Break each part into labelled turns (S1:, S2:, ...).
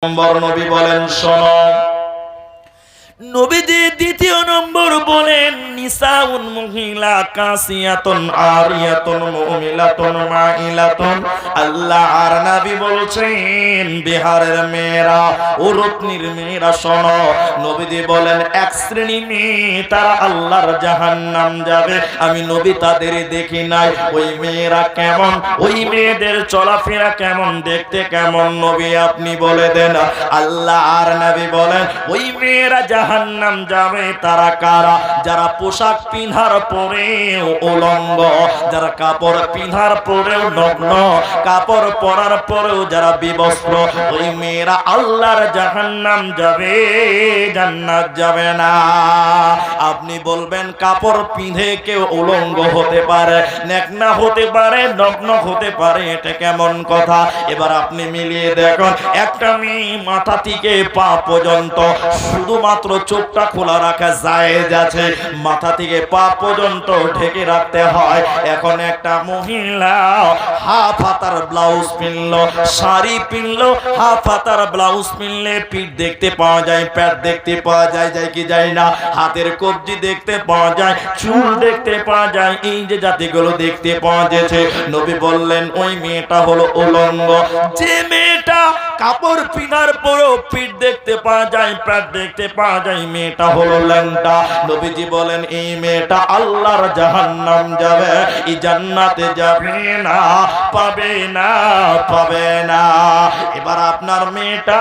S1: নম্বর নবী বলেন শোনো, নবীজি দ্বিতীয় নম্বর বলেন নিসাউন মহিলা কাসিয়াতুন আরিয়াতুন মুমিলাতুন মাইলাতুন। আল্লাহ আর নবী বলছেন বিহারের মেয়েরা ও রত্নির মেয়েরা শোনো, নবীজি বলেন এক শ্রেণী মেয়ে তারা আল্লাহর জাহান্নাম যাবে। আমি নবী তাদের দেখি নাই। ওই মেয়েরা কেমন, ওই মেয়েদের চলাফেরা কেমন, দেখতে কেমন নবী আপনি বলে দেন। আল্লাহ আর নবী বলেন ওই মেয়েরা জাহান্নাম যাবে। তারা কারা? যারা পোশাক পিন্ধার পরেও উলঙ্গ, যারা কাপড় পিন্ধার পরেও নগ্ন, কাপড় পরার পরেও যারা বিবস্ত্র, ওই মেয়েরা আল্লাহর জাহান্নাম যাবে, জান্নাত যাবে না। আপনি বলবেন কাপড় পিঁধে কেউ উলঙ্গ হতে পারে, নেকনা হতে পারে, নগ্ন হতে পারে, এটা কেমন কথা? এবার আপনি মিলিয়ে দেখুন, একটা মেয়ে মাথা থেকে পা পর্যন্ত শুধুমাত্র চোখটা খোলা রাখা জায়েজ আছে, মাথা থেকে পা পর্যন্ত ঢেকে রাখতে হয়। এখন একটা মহিলা হাফ হাতার ব্লাউজ পিনলো, শাড়ি পিনলো, হাফ হাতার ব্লাউজ পিনলে পিঠ দেখতে পাওয়া যায়, পেট দেখতে পাওয়া যায়, যায় কি যায় না? হাতের কবজি দেখতে পাওয়া যায়, চুল দেখতে পাওয়া যায়, এই যে জাতিগুলো দেখতে পাওয়া যাচ্ছে। নবী বললেন ওই মেয়েটা হলো উলঙ্গ। যে মেয়েটা কাপড় পিনার পরেও পিঠ দেখতে পাওয়া যায়, পেট দেখতে পাওয়া যায়, মেয়েটা হলো ল্যাংটা। নবীজি বলেন এই মেয়েটা আল্লাহর জাহান্নাম যাবে, এই জান্নাতে যাবে না, পাবে না, পাবে না। এবার আপনার মেয়েটা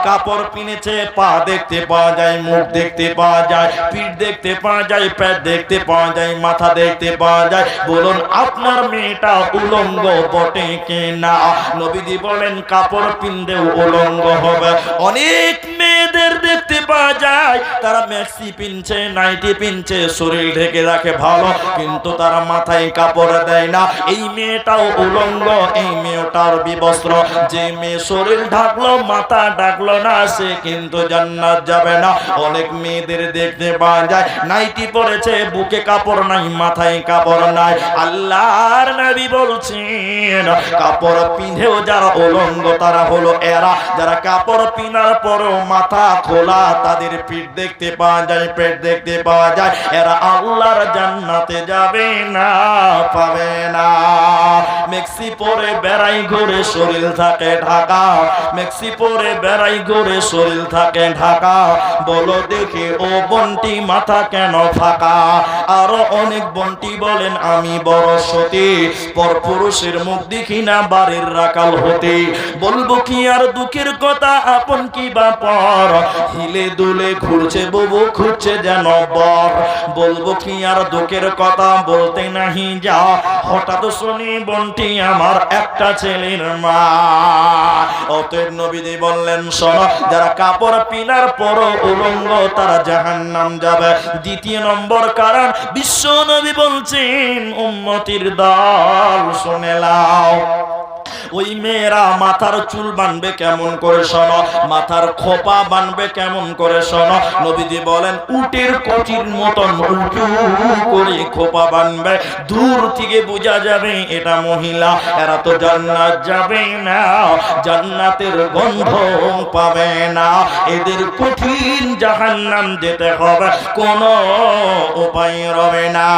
S1: কাপড় পিনেছে, পা দেখতে পাওয়া যায়, মুখ দেখতে পাওয়া যায়, পিঠ দেখতে পাওয়া যায়, পেট দেখতে পাওয়া যায়, মাথা দেখতে পাওয়া যায়। বলুন আপনার মেয়েটা উলঙ্গ বটে কি না? নবীজি বলেন কাপড় পিনদেও উলঙ্গ হবে। অনেক মেয়েদের দেখতে পাওয়া যায় তারা ম্যাক্সি পিনছে, নাইটি পিনছে, শরীর ঢেকে রাখে ভালো, কিন্তু তারা মাথায় কাপড় দেয় না। এই মেয়েটাও উলঙ্গ, এই মেয়েটার বিবস্ত্র। যে মেয়ে শরীর ঢাকলো মাথা ঢাকলো না, সে কিন্তু জান্নাত যাবে না। অনেক মেয়েদের দেখতে পাওয়া যায় নাইটি পরেছে, বুকে কাপড় নাই, মাথায় কাপড় নাই। আল্লাহর নবী বলছেন কাপড় পিঁধেও যারা উলঙ্গ তারা হলো এরা, যারা কাপড় পিনার পরও মাথা খোলা, তাদের পিঠ দেখতে পাওয়া যায়, পেট দেখতে পাওয়া যায়, এরা আল্লাহর জান্নাতে যাবে না, পাবে না। মেক্সি পরে বেড়াই ঘুরে শরীর থাকে ঢাকা, মেক্সি পরে বেড়াই ঘুরে শরীর থাকে ঢাকা। বলো দেখে ও বন্টি মাথা কেন ফাঁকা? আরো অনেক বন্টি বলেন আমি বড় সতী, পর পুরুষের মুখ দেখি না বাড়ির রাকাল হতে। বলবো কি আর দুঃখের কথা, আপন কি বা পর, হিলে দুলে ঘুরছে বুবু ঘুরছে যেন বর। বলবো কি আর দুঃখের কথা, বলতে নাহি যা, হঠাৎ শুনি বন্টি আমার একটা ছেলের মা। অতএব নবীজি বললেন শোনো, যারা কাপড় পিনার পরও উলঙ্গ তারা জাহান্নাম যাবে। দ্বিতীয় নম্বর কারণ বিশ্ব নবী বলছেন উম্মতির দল শুনে লাও, ওই মেয়েরা মাথার চুল বানবে কেমন করে শোনো, মাথার খোপা বানবে কেমন করে শোনো। নবীজি বলেন উটের কচির মতন উঁচু করে খোপা বানবে, দূর থেকে বোঝা যাবে এটা মহিলা, এরা তো জান্নাত যাবে না, জান্নাতের গন্ধ পাবে না, এদের কঠিন জাহান্নাম যেতে হবে, কোনো উপায় রবে না।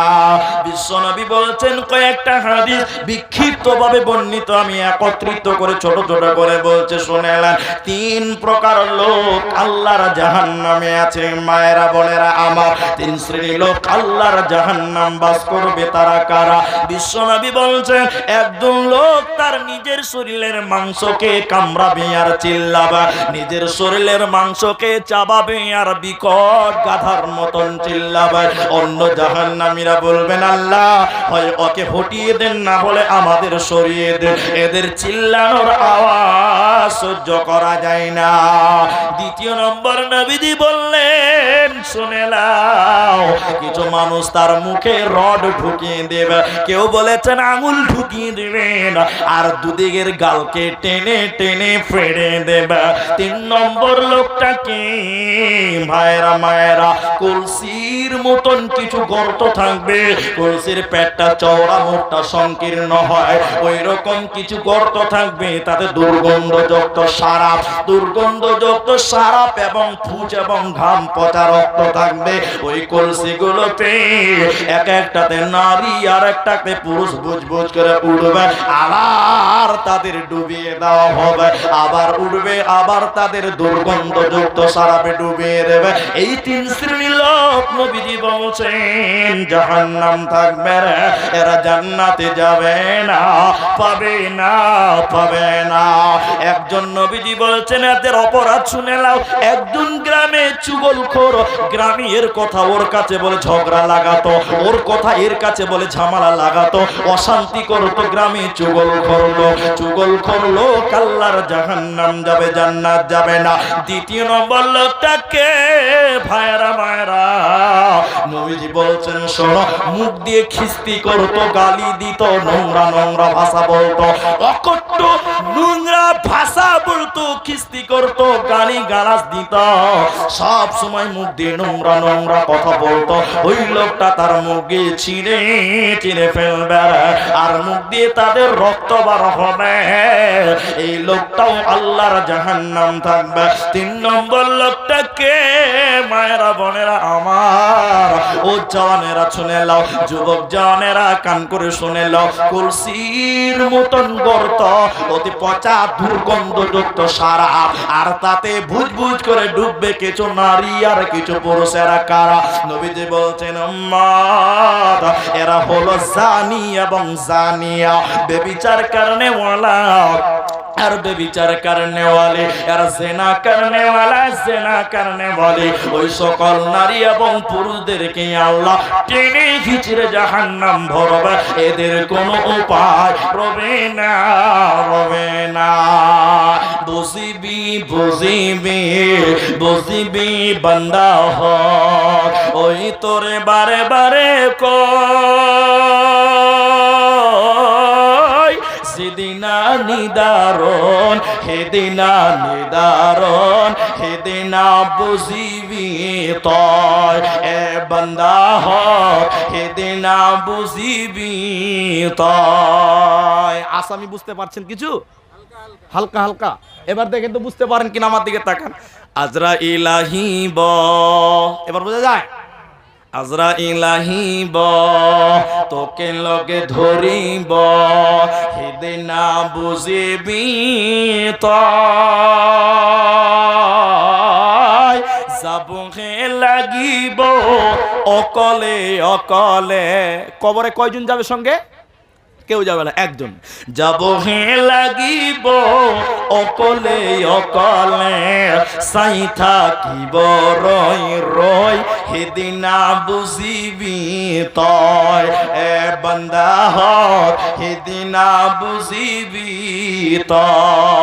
S1: বিশ্বনবী বলছেন কয়েকটা হাদিস বিক্ষিপ্তভাবে বর্ণিত, আমি একত্রিত করে ছোট ছোট করে বলছে শুনেলেন। তিন প্রকার লোক আল্লাহর জাহান্নামে আছে। মায়েরা বোনেরা আমার, তিন শ্রেণীর লোক আল্লাহর জাহান্নাম বাস করবে। তারা কারা? বিশ্বনবী বলছেন একজন লোক তার নিজের শরীরের মাংসকে কামড়াবে আর চিল্লাবে, নিজের শরীরের মাংসকে চাবাবে আর বিকট গাধার মতন চিল্লাবে। অন্য জাহান্নামীরা বলবেন আল্লাহ হয় ওকে হটিয়ে দেন, না হলে আমাদের সরিয়ে দেন, এদের চিল্লানোর আওয়াজ সহ্য করা যায় না। দ্বিতীয় নম্বর নবীজি বললেন শুনে নাও, কিছু মানুষ তার মুখে রড ঢুকিয়ে দেবে, কেউ বলেছেন আঙুল ঢুকিয়ে দিবেন, আর দুদিকের গালকে টেনে টেনে ফেড়ে দেবে। তিন নম্বর লোকটাকে ভাইরা মায়েরা কলসির মতন কিছু গর্ত থাকবে, কলসির পেটটা চওড়া মুখটা সংকীর্ণ হয়, ওই রকম কিছু কিছু গর্ত থাকবে, তাতে দুর্গন্ধযুক্ত সারাপ, দুর্গন্ধযুক্ত সারাপ এবং ফুজ এবং ঘাম পচা রক্ত থাকবে। ওই কলসিগুলোতে এক একটাতে নারী আর একটাতে পুরুষ বুঝ বুঝ করে উঠবে, আবার তাদের ডুবিয়ে দেওয়া হবে, আবার উঠবে, আবার তাদের দুর্গন্ধযুক্ত সারাপে ডুবিয়ে দেবে। এই তিন শ্রেণীর লোক নবীজি বলছেন জাহান্নাম থাকবে, এরা জান্নাতে যাবে না, পাবে না, পাবে না। একজন নবীজি বলছেন এদের অপরাধ শুনে নাও। একজন গ্রামে চুগলখোর, গ্রামে এর কথা ওর কাছে বলে ঝগড়া লাগাতো, ওর কথা এর কাছে বলে ঝামেলা লাগাতো, অশান্তি করতো, গ্রামে চুগলখোর লোক, চুগলখোর লোক আল্লাহর জাহান্নাম যাবে, জান্নাত যাবে না। দ্বিতীয় নম্বর লোকটাকে ভাইরা ভাইরা নবীজি বলছেন শোনো, মুখ দিয়ে খিস্তি করতো, গালি দিত, নোংরা নোংরা ভাষা বলতো, অকট্ট নোংরা ভাষা বলতো, খিস্তি করতো, গালি গালাজ দিত, সব সময় মুখ দিয়ে নোংরা নোংরা কথা বলতো। ওই লোকটা তার মুখ দিয়ে ছিঁড়ে ছিঁড়ে ফেলবে আর মুখ দিয়ে তাদের রক্ত বার হবে। এই লোকটাও আল্লাহর জাহান্নাম থাকবে। তিন নম্বর লোকটাকে মায়েরা বোনেরা আমার, ও জওয়ানেরা শুনে নাও, যুবক জওয়ানেরা কান করে শুনে নাও, কলসির মতন গর্ত, অতি পচা দুর্গন্ধযুক্ত সারাপ, আর তাতে ভুজ ভুজ করে ডুববে কিছু নারী আর কিছু পুরুষেরা। কারা? নবীজি বলছেন উম্মত, এরা হলো জানি এবং জানিয়া, বেবিচার করনে ওয়ালা আর বেবিচার করনে ওয়ালে, আর জিনা করনে ওয়ালা জিনা করনে ওয়ালে, ওই সকল নারী এবং পুরুষদেরকে আল্লাহ টেনে হিচড়ে জাহান্নাম ভরবে। এদের কোনো উপায় রবে না, রবে না। বুঝিবি বুঝিবি বুঝিবি বান্দা হক, ওই তোরে বারে বারে কই, সেদিনা নিদারণ, হেদিনা নিদারণ, হেদিনা বুঝিবি তয়, এ বান্দা হক, হেদিনা বুঝিবি তয়। আসামি বুঝতে পারছেন কিছু? হালকা হালকা। এবার দেখেন তো বুঝতে পারেন কিনা, আমার দিকে তাকান। আজরাইল আহিব, এবার বোঝা যায়? আজরাইল আহিব, তোকে লগে ধরিব, হেদিনা বুঝিবি তয়, যাবহে লাগিব অকলে অকলে। কবরে কয়জন যাবে সঙ্গে? কেউ যাবে না, একজন। যাব হে লাগিব অকলে অকলে, সাই থাকিব রই রই, হেদিনা বুঝিবি তয়, এ বান্দা হক, হেদিনা বুঝিবি তয়।